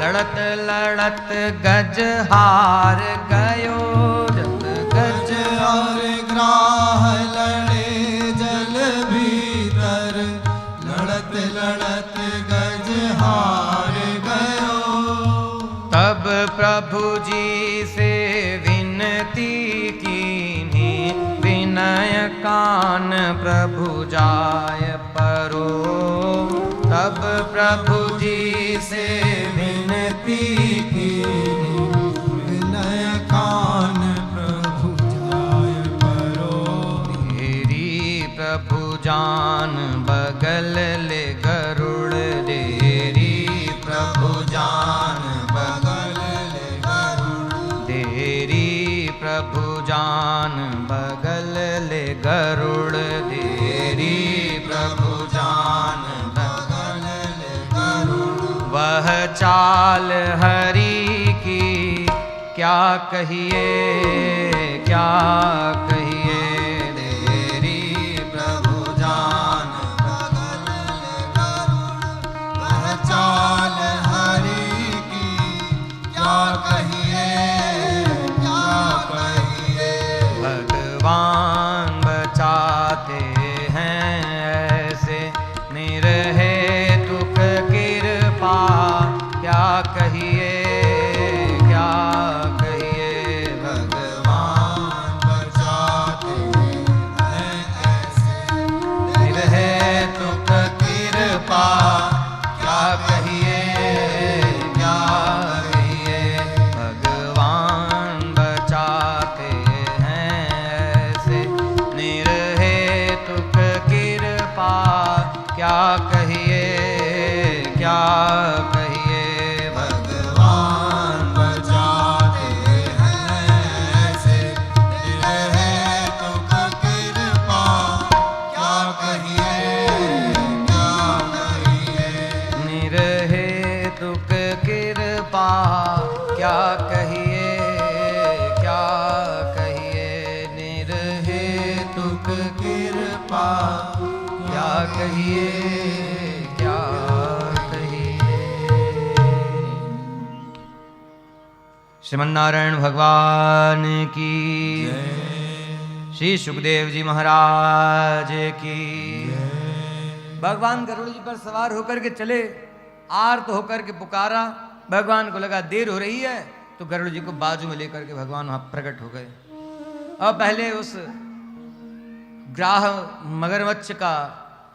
लड़त लड़त गज हार गयो, जत गज और ग्राह लड़े जल भीतर, लड़त लड़त गज हार गयो। तब प्रभु जी से विनती कीन्ही, विनय कान प्रभु जाय परो। तब प्रभु जी से विनती कीन्ही, विनय कान प्रभु जाय परो। तेरी प्रभु जान बगल ले गरुड़, देरी प्रभु जान बगल ले गरुड़, देरी प्रभु जान बगल ले गरुड़, देरी प्रभु जान बगल ले गरुड़। वह चाल हरि की क्या कहिए, क्या कहिए, देरी प्रभु जान बगल ले गरुड़। वह चाल हरि की क्या कहिए, क्या कहिए। भगवान बचाते हैं ऐसे, निरहेतुक कृपा क्या कहिए, क्या कहिए। भगवान बचाते हैं ऐसे, निरहेतुक कृपा क्या कहिए, क्या कहिए। भगवान बचाते हैं ऐसे, निरहेतुक कृपा क्या कहिए, क्या कहिए। भगवान बचाते हैं ऐसे, निरहेतुक कृपा क्या कहिए, क्या कहिए। निरहेतुक कृपा क्या कहिए, क्या कहिए। निरहेतुक कृपा क्या कहिए, क्या कहिए। श्रीमन्नारायण भगवान की, श्री सुखदेव जी महाराज की। भगवान गरुड़ जी पर सवार होकर के चले, आर्त होकर के पुकारा। भगवान को लगा देर हो रही है, तो गरुड़ जी को बाजू में लेकर के भगवान वहां प्रकट हो गए। और पहले उस ग्राह मगरमच्छ का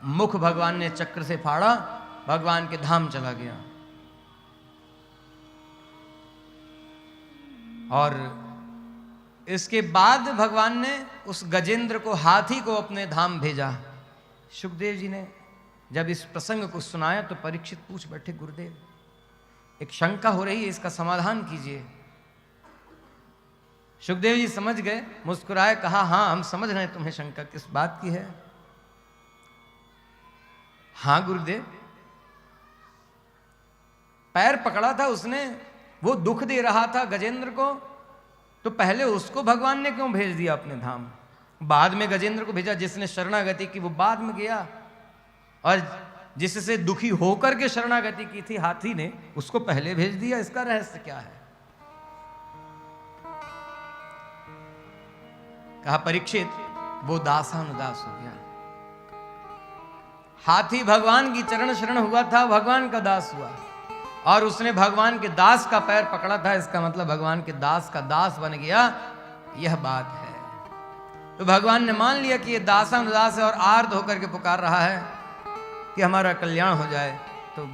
मुख भगवान ने चक्र से फाड़ा, भगवान के धाम चला गया। और इसके बाद भगवान ने उस गजेंद्र को, हाथी को अपने धाम भेजा। सुखदेव जी ने जब इस प्रसंग को सुनाया तो परीक्षित पूछ बैठे, गुरुदेव एक शंका हो रही है, इसका समाधान कीजिए। सुखदेव जी समझ गए, मुस्कुराए, कहा हाँ हम समझ रहे हैं तुम्हें शंका किस बात की है। हाँ गुरुदेव, पैर पकड़ा था उसने, वो दुख दे रहा था गजेंद्र को, तो पहले उसको भगवान ने क्यों भेज दिया अपने धाम, बाद में गजेंद्र को भेजा। जिसने शरणागति की वो बाद में गया, और जिससे दुखी होकर के शरणागति की थी हाथी ने, उसको पहले भेज दिया। इसका रहस्य क्या है? कहा परीक्षित, वो दासानुदास हो गया। हाथी भगवान की चरण शरण हुआ था, भगवान का दास हुआ, और उसने भगवान के दास का पैर पकड़ा था, इसका मतलब भगवान के दास का दास बन गया। यह बात है। तो भगवान ने मान लिया कि ये दासानुदास है और आर्त होकर के पुकार रहा है कि हमारा कल्याण हो जाए, तो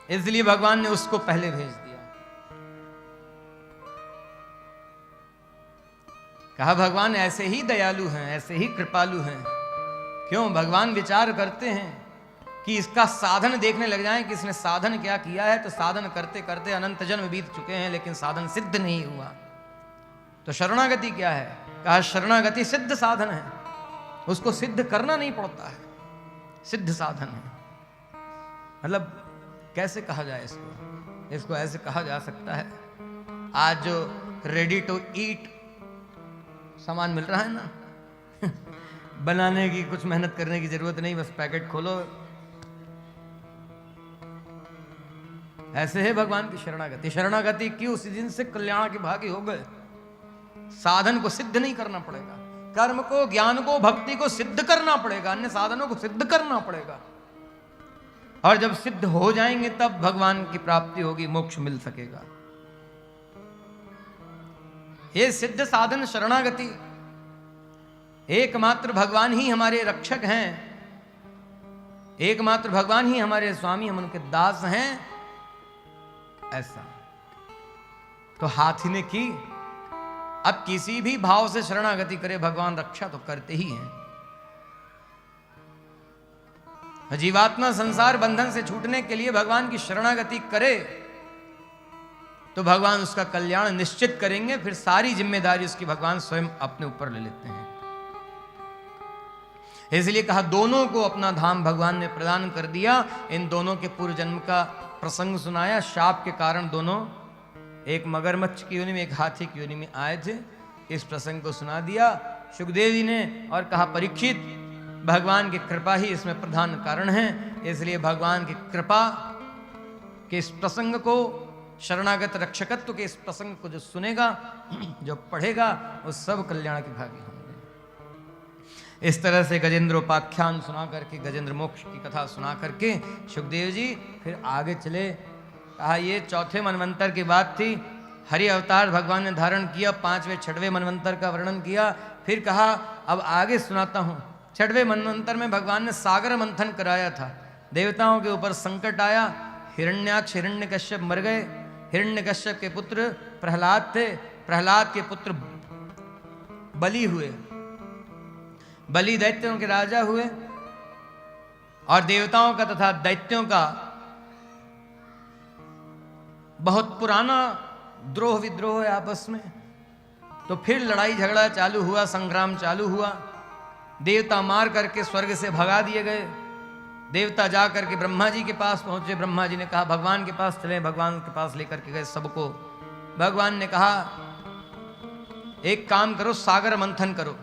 इसलिए भगवान ने उसको पहले भेज दिया। कहा भगवान ऐसे ही दयालु हैं, ऐसे ही कृपालु हैं। क्यों? भगवान विचार करते हैं कि इसका साधन देखने लग जाएं कि इसने साधन क्या किया है। तो साधन करते करते अनंत जन्म बीत चुके हैं, लेकिन साधन सिद्ध नहीं हुआ। तो शरणागति क्या है? कहा शरणागति सिद्ध साधन है, उसको सिद्ध करना नहीं पड़ता है, सिद्ध साधन है। मतलब कैसे कहा जाए इसको? इसको ऐसे कहा जा सकता है, आज जो रेडी टू ईट सामान मिल रहा है ना बनाने की कुछ मेहनत करने की जरूरत नहीं, बस पैकेट खोलो, ऐसे है भगवान की शरणागति। शरणागति की उसी दिन से कल्याण के भागी हो गए। साधन को सिद्ध नहीं करना पड़ेगा, कर्म को, ज्ञान को, भक्ति को सिद्ध करना पड़ेगा, अन्य साधनों को सिद्ध करना पड़ेगा। और जब सिद्ध हो जाएंगे तब भगवान की प्राप्ति होगी, मोक्ष मिल सकेगा। ये सिद्ध साधन शरणागति, एकमात्र भगवान ही हमारे रक्षक हैं, एकमात्र भगवान ही हमारे स्वामी, हम उनके दास हैं, ऐसा। तो हाथी ने की। अब किसी भी भाव से शरणागति करे भगवान रक्षा तो करते ही हैं। जीवात्मा संसार बंधन से छूटने के लिए भगवान की शरणागति करे तो भगवान उसका कल्याण निश्चित करेंगे। फिर सारी जिम्मेदारी उसकी भगवान स्वयं अपने ऊपर ले लेते हैं। इसलिए कहा दोनों को अपना धाम भगवान ने प्रदान कर दिया। इन दोनों के पूर्व जन्म का प्रसंग सुनाया। शाप के कारण दोनों एक मगरमच्छ की योनि में, एक हाथी की योनि में आए थे। इस प्रसंग को सुना दिया सुखदेव जी ने और कहा परीक्षित, भगवान की कृपा ही इसमें प्रधान कारण है। इसलिए भगवान की कृपा के इस प्रसंग को, शरणागत रक्षकत्व के इस प्रसंग को जो सुनेगा, जो पढ़ेगा, वो सब कल्याण के भागी होंगे। इस तरह से गजेंद्रोपाख्यान सुना करके, गजेंद्र मोक्ष की कथा सुना करके सुखदेव जी फिर आगे चले। कहा ये चौथे मनवंतर की बात थी। हरि अवतार भगवान ने धारण किया, 5वें 6वें मनवंतर का वर्णन किया। फिर कहा अब आगे सुनाता हूँ। 6वें मनवंतर में भगवान ने सागर मंथन कराया था। देवताओं के ऊपर संकट आया, हिरण्याक्ष हिरण्यकश्यप मर गए। हिरण्यकश्यप के पुत्र प्रहलाद थे। प्रहलाद के पुत्र बलि हुए। बलि दैत्यों के राजा हुए और देवताओं का तथा दैत्यों का बहुत पुराना द्रोह विद्रोह है आपस में। तो फिर लड़ाई झगड़ा चालू हुआ, संग्राम चालू हुआ। देवता मार करके स्वर्ग से भगा दिए गए। देवता जा करके ब्रह्मा जी के पास पहुंचे। ब्रह्मा जी ने कहा भगवान के पास चले। भगवान के पास लेकर के गए सबको। भगवान ने कहा एक काम करो, सागर मंथन करो।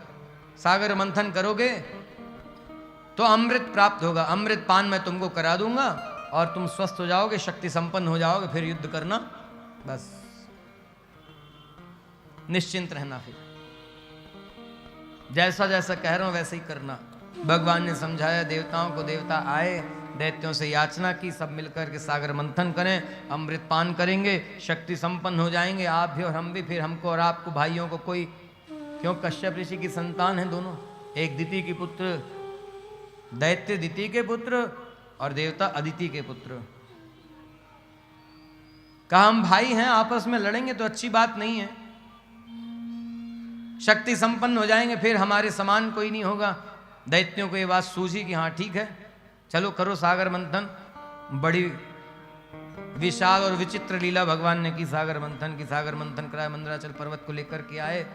सागर मंथन करोगे तो अमृत प्राप्त होगा। अमृत पान मैं तुमको करा दूंगा और तुम स्वस्थ हो जाओगे, शक्ति संपन्न हो जाओगे। फिर युद्ध करना, बस निश्चिंत रहना। फिर जैसा जैसा कह रहा हूं वैसे ही करना। भगवान ने समझाया देवताओं को। देवता आए, दैत्यों से याचना की, सब मिलकर के सागर मंथन करें, अमृत पान करेंगे, शक्ति संपन्न हो जाएंगे, आप भी और हम भी। फिर हमको और आपको भाइयों को कोई, क्यों कश्यप ऋषि की संतान है दोनों, एक दिति के पुत्र, दैत्य दिति के पुत्र और देवता अदिति के पुत्र। कहा हम भाई हैं, आपस में लड़ेंगे तो अच्छी बात नहीं है। शक्ति संपन्न हो जाएंगे, फिर हमारे समान कोई नहीं होगा। दैत्यों को ये बात सूझी कि हाँ ठीक है, चलो करो सागर मंथन। बड़ी विशाल और विचित्र लीला भगवान ने की सागर मंथन की। सागर मंथन कराया, मंदराचल पर्वत को लेकर के आए।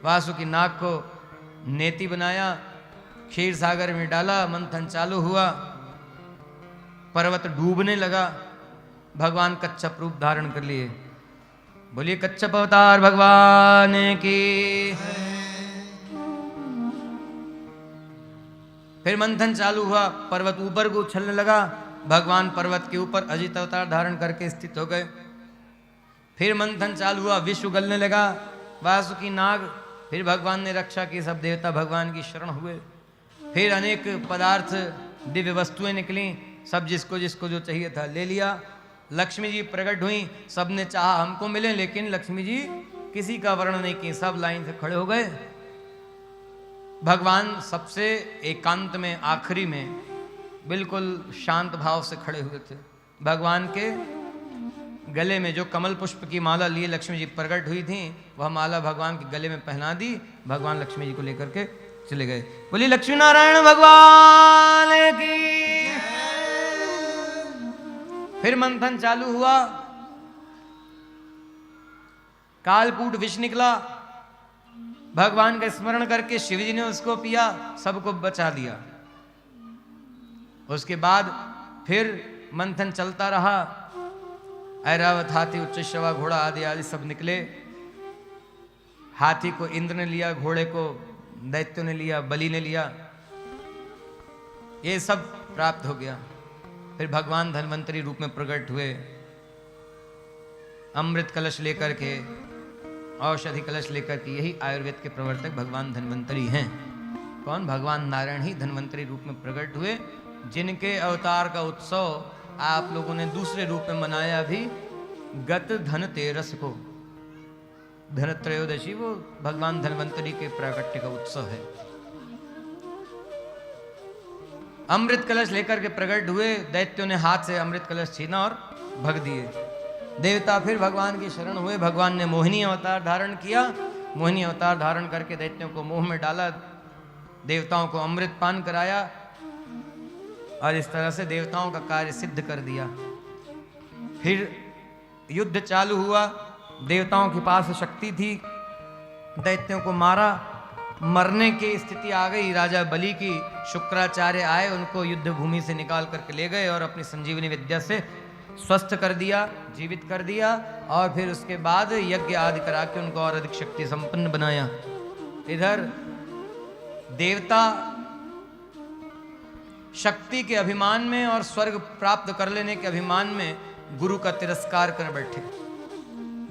वासुकी नाग को नेति बनाया, क्षीर सागर में डाला, मंथन चालू हुआ। पर्वत डूबने लगा। भगवान कच्छप रूप धारण कर लिए। बोलिए कच्छप अवतार भगवान की। फिर मंथन चालू हुआ, पर्वत ऊपर को उछलने लगा। भगवान पर्वत के ऊपर अजित अवतार धारण करके स्थित हो गए। फिर मंथन चालू हुआ, विश्व गलने लगा। वासुकी नाग, फिर भगवान ने रक्षा की। सब देवता भगवान की शरण हुए। फिर अनेक पदार्थ, दिव्य वस्तुएं निकली। सब जिसको जिसको जो चाहिए था ले लिया। लक्ष्मी जी प्रकट हुई। सबने चाहा हमको मिले, लेकिन लक्ष्मी जी किसी का वर्ण नहीं की। सब लाइन से खड़े हो गए। भगवान सबसे एकांत में, आखिरी में, बिल्कुल शांत भाव से खड़े हुए थे। भगवान के गले में जो कमल पुष्प की माला लिए लक्ष्मी जी प्रकट हुई थी, वह माला भगवान के गले में पहना दी। भगवान लक्ष्मी जी को लेकर के चले गए। बोली लक्ष्मी नारायण भगवान की। फिर मंथन चालू हुआ। कालकूट विष निकला। भगवान का स्मरण करके शिव जी ने उसको पिया, सबको बचा दिया। उसके बाद फिर मंथन चलता रहा। ऐरावत हाथी, उच्चश्रवा घोड़ा आदि आदि सब निकले। हाथी को इंद्र ने लिया, घोड़े को दैत्यों ने लिया, बलि ने लिया। ये सब प्राप्त हो गया। फिर भगवान धन्वंतरी रूप में प्रकट हुए। अमृत कलश लेकर के, औषधि कलश लेकर के, यही आयुर्वेद के प्रवर्तक भगवान धन्वंतरी हैं। कौन? भगवान नारायण ही धन्वंतरी रूप में प्रकट हुए, जिनके अवतार का उत्सव आप लोगों ने दूसरे रूप में मनाया अभी गत धनतेरस को। धन त्रयोदशी वो भगवान धन्वंतरी के प्राकट्य का उत्सव है। अमृत कलश लेकर के प्रकट हुए, दैत्यों ने हाथ से अमृत कलश छीना और भग दिए। देवता फिर भगवान की शरण हुए, भगवान ने मोहिनी अवतार धारण किया। मोहिनी अवतार धारण करके दैत्यों को मोह में डाला, देवताओं को अमृत पान कराया और इस तरह से देवताओं का कार्य सिद्ध कर दिया। फिर युद्ध चालू हुआ, देवताओं के पास शक्ति थी, दैत्यों को मारा, मरने की स्थिति आ गई राजा बलि की। शुक्राचार्य आए, उनको युद्ध भूमि से निकाल करके ले गए और अपनी संजीवनी विद्या से स्वस्थ कर दिया, जीवित कर दिया, और फिर उसके बाद यज्ञ आदि करा के उनको और अधिक शक्ति संपन्न बनाया। इधर देवता शक्ति के अभिमान में और स्वर्ग प्राप्त कर लेने के अभिमान में गुरु का तिरस्कार कर बैठे।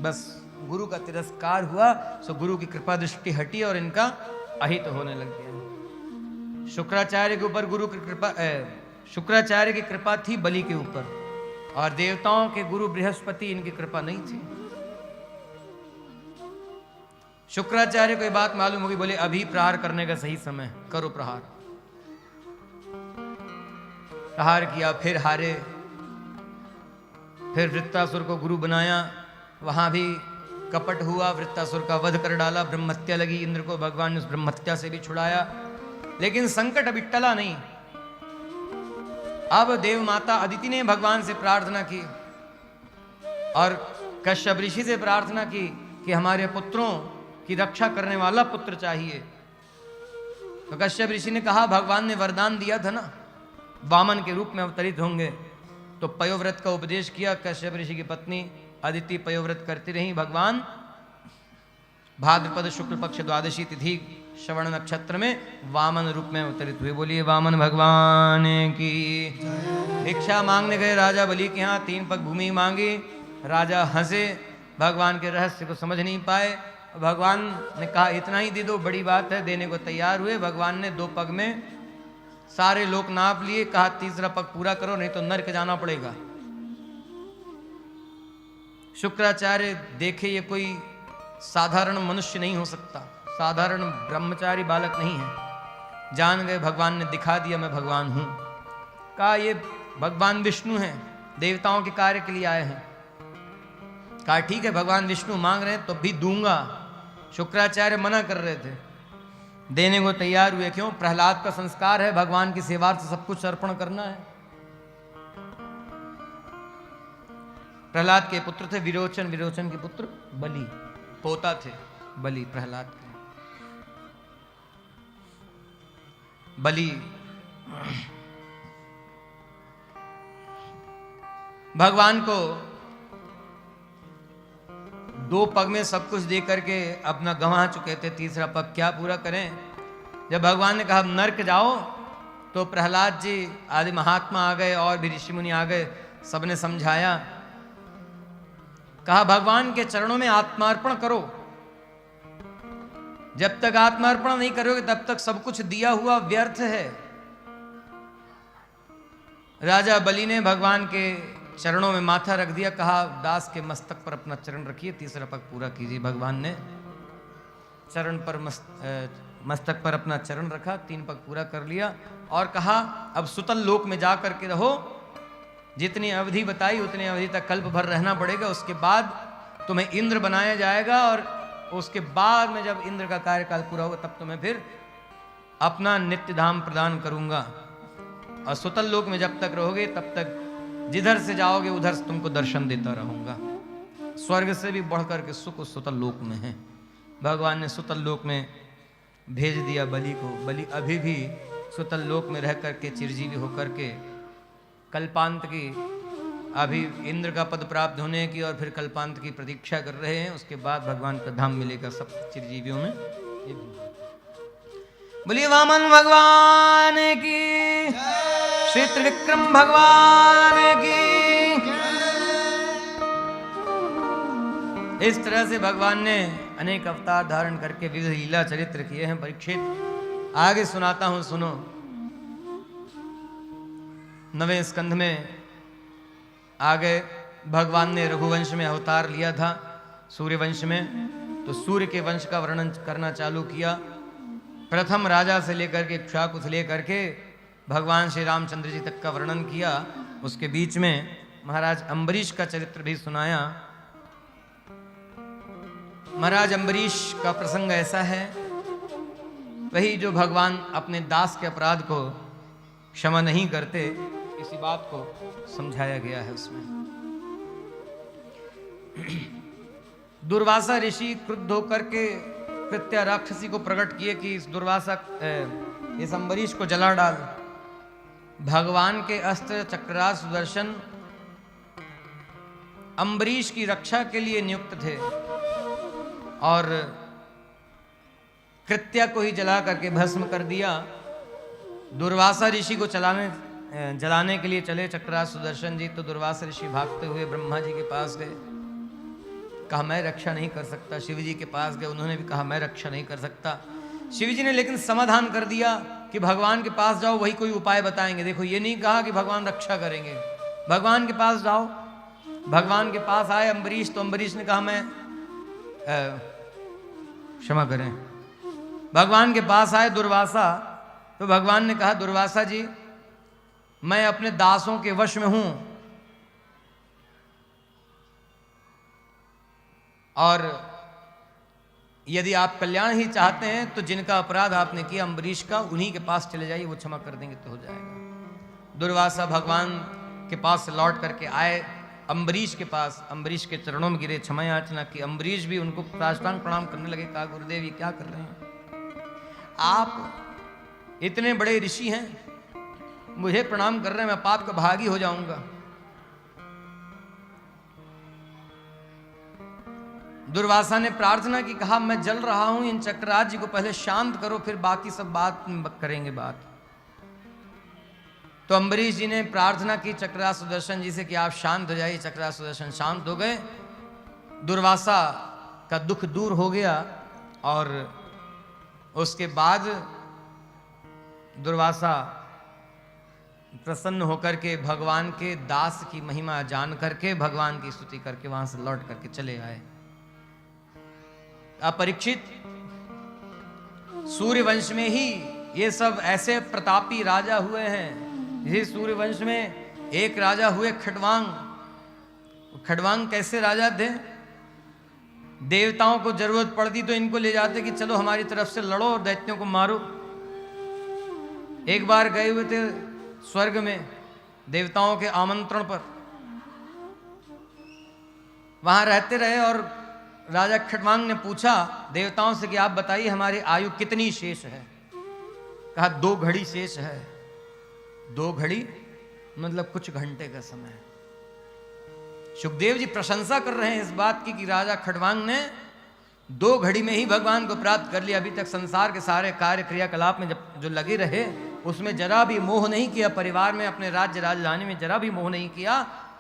बस गुरु का तिरस्कार हुआ, सो गुरु की कृपा दृष्टि हटी और इनका अहित होने लग गया। शुक्राचार्य के ऊपर गुरु की कृपा, शुक्राचार्य की कृपा थी बलि के ऊपर, और देवताओं के गुरु बृहस्पति, इनकी कृपा नहीं थी। शुक्राचार्य को ये बात मालूम होगी, बोले अभी प्रहार करने का सही समय, करो प्रहार। प्रहार किया, फिर हारे। फिर वृत्तासुर को गुरु बनाया, वहां भी कपट हुआ, वृत्तासुर का वध कर डाला, ब्रह्महत्या लगी इंद्र को, भगवान ने उस ब्रह्महत्या से भी छुड़ाया। लेकिन संकट अभी टला नहीं। अब देव माता अदिति ने भगवान से प्रार्थना की और कश्यप ऋषि से प्रार्थना की कि हमारे पुत्रों की रक्षा करने वाला पुत्र चाहिए। तो कश्यप ऋषि ने कहा, भगवान ने वरदान दिया था ना, वामन के रूप में अवतरित होंगे। तो पयोव्रत का उपदेश किया। कश्यप ऋषि की पत्नी अदिति पयोव्रत करती रही। भगवान भाद्रपद शुक्ल पक्ष द्वादशी तिथि श्रवण नक्षत्र में वामन रूप में अवतरित हुए। बोलिए वामन भगवान की। भिक्षा मांगने गए राजा बलि के यहाँ, 3 पग भूमि मांगी। राजा हंसे, भगवान के रहस्य को समझ नहीं पाए। भगवान ने कहा इतना ही दे दो, बड़ी बात है। देने को तैयार हुए। भगवान ने 2 पग में सारे लोक नाप लिए, कहा 3रा पग पूरा करो नहीं तो नरक जाना पड़ेगा। शुक्राचार्य देखे ये कोई साधारण मनुष्य नहीं हो सकता, साधारण ब्रह्मचारी बालक नहीं है। जान गए भगवान ने दिखा दिया मैं भगवान हूं। कहा ये भगवान विष्णु हैं, देवताओं के कार्य के लिए आए हैं। कहा ठीक है भगवान विष्णु मांग रहे हैं तो भी दूंगा। शुक्राचार्य मना कर रहे थे, देने को तैयार हुए। क्यों? प्रहलाद का संस्कार है, भगवान की सेवार्थ सब कुछ अर्पण करना है। प्रहलाद के पुत्र थे विरोचन, विरोचन के पुत्र बलि, पोता थे बलि प्रहलाद के। बलि भगवान को 2 पग में सब कुछ दे करके अपना गंवा चुके थे, 3रा पग क्या पूरा करें। जब भगवान ने कहा नर्क जाओ तो प्रहलाद जी आदि महात्मा आ गए और भी ऋषि मुनि आ गए, सबने समझाया। कहा भगवान के चरणों में आत्मार्पण करो। जब तक आत्मार्पण नहीं करोगे तब तक सब कुछ दिया हुआ व्यर्थ है। राजा बलि ने भगवान के चरणों में माथा रख दिया। कहा दास के मस्तक पर अपना चरण रखिए, 3रा पग पूरा कीजिए। भगवान ने चरण पर मस्तक पर अपना चरण रखा, 3 पग पूरा कर लिया और कहा अब सुतल लोक में जा करके रहो। जितनी अवधि बताई उतनी अवधि तक कल्प भर रहना पड़ेगा। उसके बाद तुम्हें इंद्र बनाया जाएगा और उसके बाद में जब इंद्र का कार्यकाल पूरा होगा तब तुम्हें फिर अपना नित्य धाम प्रदान करूंगा। और सुतल लोक में जब तक रहोगे तब तक जिधर से जाओगे उधर से तुमको दर्शन देता रहूंगा। स्वर्ग से भी बढ़कर के सुख उस सुतल लोक में है। भगवान ने सुतल लोक में भेज दिया बलि को। बलि अभी भी सुतल लोक में रह करके चिरजीवी होकर के कल्पांत की, अभी इंद्र का पद प्राप्त होने की और फिर कल्पांत की प्रतीक्षा कर रहे हैं। उसके बाद भगवान का धाम मिलेगा सब चिरजीवियों में। बोलिए वामन भगवान की, श्री त्रिविक्रम भगवान की। इस तरह से भगवान ने अनेक अवतार धारण करके विविध लीला चरित्र किए हैं। परीक्षित आगे सुनाता हूं, सुनो। 9वें स्कंध में आगे भगवान ने रघुवंश में अवतार लिया था, सूर्यवंश में। तो सूर्य के वंश का वर्णन करना चालू किया। प्रथम राजा से लेकर के इक्ष्वाकु से लेकर के भगवान श्री रामचंद्र जी तक का वर्णन किया। उसके बीच में महाराज अम्बरीश का चरित्र भी सुनाया। महाराज अम्बरीश का प्रसंग ऐसा है, वही जो भगवान अपने दास के अपराध को क्षमा नहीं करते, इसी बात को समझाया गया है उसमें। दुर्वासा ऋषि क्रुद्ध होकर के कृत्या राक्षसी को प्रकट किए कि इस इस अम्बरीश को जला डाल। भगवान के अस्त्र चक्रास सुदर्शन अम्बरीश की रक्षा के लिए नियुक्त थे और कृत्या को ही जला करके भस्म कर दिया। दुर्वासा ऋषि को जलाने के लिए चले चक्रास सुदर्शन जी। तो दुर्वासा ऋषि भागते हुए ब्रह्मा जी के पास गए, कहा मैं रक्षा नहीं कर सकता। शिव जी के पास गए, उन्होंने भी कहा मैं रक्षा नहीं कर सकता। शिव जी ने लेकिन समाधान कर दिया कि भगवान के पास जाओ, वही कोई उपाय बताएंगे। देखो, ये नहीं कहा कि भगवान रक्षा करेंगे, भगवान के पास जाओ। भगवान के पास आए अम्बरीश, तो अम्बरीश ने कहा मैं क्षमा करें। भगवान के पास आए दुर्वासा, तो भगवान ने कहा दुर्वासा जी मैं अपने दासों के वश में हूं और यदि आप कल्याण ही चाहते हैं तो जिनका अपराध आपने किया अम्बरीश का, उन्हीं के पास चले जाइए, वो क्षमा कर देंगे तो हो जाएगा। दुर्वासा भगवान के पास लौट करके आए, अम्बरीश के पास, अम्बरीश के चरणों में गिरे, क्षमा याचना की। अम्बरीश भी उनको साष्टांग प्रणाम करने लगे। कहा गुरुदेव ये क्या कर रहे हैं आप, इतने बड़े ऋषि हैं, मुझे प्रणाम कर रहे हैं, मैं पाप का भागी हो जाऊंगा। दुर्वासा ने प्रार्थना की, कहा मैं जल रहा हूं, इन चक्रराज जी को पहले शांत करो, फिर बाकी सब बात करेंगे बात। तो अम्बरीश जी ने प्रार्थना की चक्रराज सुदर्शन जी से कि आप शांत हो जाइए। चक्रराज सुदर्शन शांत हो गए, दुर्वासा का दुख दूर हो गया। और उसके बाद दुर्वासा प्रसन्न होकर के भगवान के दास की महिमा जान करके भगवान की स्तुति करके वहां से लौट करके चले आए। परीक्षित, सूर्यवंश में ही ये सब ऐसे प्रतापी राजा हुए हैं। इसी सूर्यवंश में एक राजा हुए खडवांग। खडवांग कैसे राजा थे, देवताओं को जरूरत पड़ती तो इनको ले जाते कि चलो हमारी तरफ से लड़ो और दैत्यों को मारो। एक बार गए हुए थे स्वर्ग में देवताओं के आमंत्रण पर, वहां रहते रहे और राजा खडवांग ने पूछा देवताओं से कि आप बताइए हमारी आयु कितनी शेष है। कहा 2 घड़ी शेष है। 2 घड़ी मतलब कुछ घंटे का समय। सुखदेव जी प्रशंसा कर रहे हैं इस बात की कि राजा खडवांग ने 2 घड़ी में ही भगवान को प्राप्त कर लिया। अभी तक संसार के सारे कार्य क्रियाकलाप में जब जो लगे रहे उसमें जरा भी मोह नहीं किया, परिवार में अपने राज्य राजधानी में जरा भी मोह नहीं किया,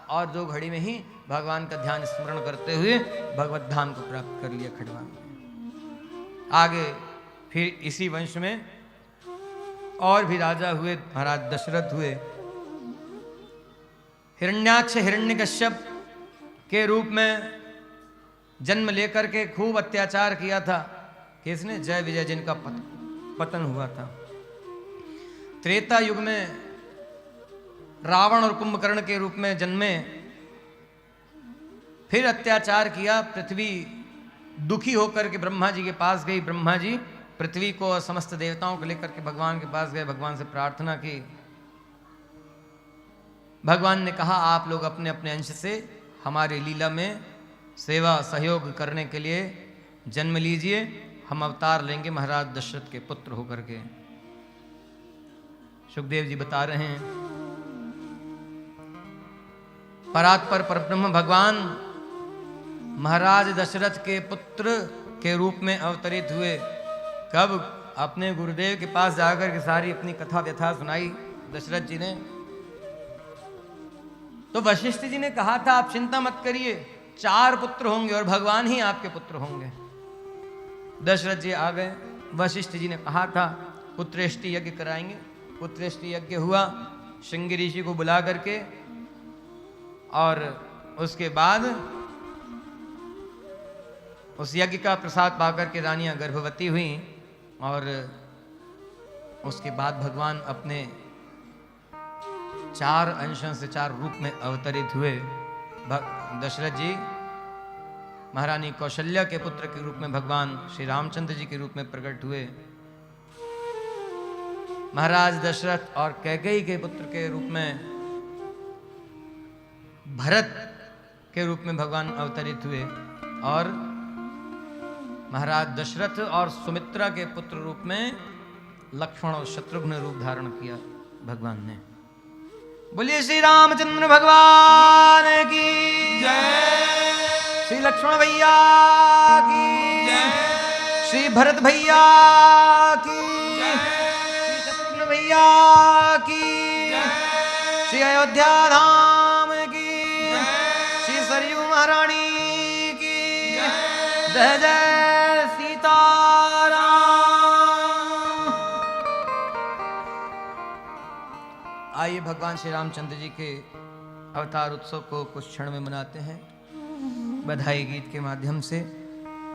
और 2 घड़ी में ही भगवान का ध्यान स्मरण करते हुए भगवत धाम को प्राप्त कर लिया खडवांग ने। आगे फिर इसी वंश में और भी राजा हुए, महाराज दशरथ हुए। हिरण्याक्ष हिरण्यकश्यप के रूप में जन्म लेकर के खूब अत्याचार किया था। किसने? जय विजय, जिनका पतन हुआ था। त्रेता युग में रावण और कुंभकर्ण के रूप में जन्मे, फिर अत्याचार किया। पृथ्वी दुखी होकर के ब्रह्मा जी के पास गई। ब्रह्मा जी पृथ्वी को और समस्त देवताओं को लेकर के भगवान के पास गए, भगवान से प्रार्थना की। भगवान ने कहा आप लोग अपने अपने अंश से हमारे लीला में सेवा सहयोग करने के लिए जन्म लीजिए, हम अवतार लेंगे महाराज दशरथ के पुत्र होकर के। सुखदेव जी बता रहे हैं परात्पर परब्रह्म भगवान महाराज दशरथ के पुत्र के रूप में अवतरित हुए। कब? अपने गुरुदेव के पास जाकर के सारी अपनी कथा व्यथा सुनाई दशरथ जी ने। तो वशिष्ठ जी ने कहा था आप चिंता मत करिए, 4 पुत्र होंगे और भगवान ही आपके पुत्र होंगे। दशरथ जी आ गए। वशिष्ठ जी ने कहा था पुत्रेष्टि यज्ञ कराएंगे। पुत्रेष्टि यज्ञ हुआ श्रृंगी ऋषि को बुला करके, और उसके बाद उस यज्ञ का प्रसाद पाकर के रानियां गर्भवती हुई, और उसके बाद भगवान अपने 4 अंशों से 4 रूप में अवतरित हुए। दशरथ जी महारानी कौशल्या के पुत्र के रूप में भगवान श्री रामचंद्र जी के रूप में प्रकट हुए। महाराज दशरथ और कैकेयी के पुत्र के रूप में भरत के रूप में भगवान अवतरित हुए, और महाराज दशरथ और सुमित्रा के पुत्र रूप में लक्ष्मण और शत्रुघ्न रूप धारण किया भगवान ने। बोलिए श्री रामचंद्र भगवान की जय, श्री लक्ष्मण भैया की जय, श्री भरत भैया की श्री शत्रुघ्न भैया की श्री अयोध्या धाम की श्री सरयू महारानी की जय जय सीताराम। आइए भगवान श्री रामचंद्र जी के अवतार उत्सव को कुछ क्षण में मनाते हैं बधाई गीत के माध्यम से।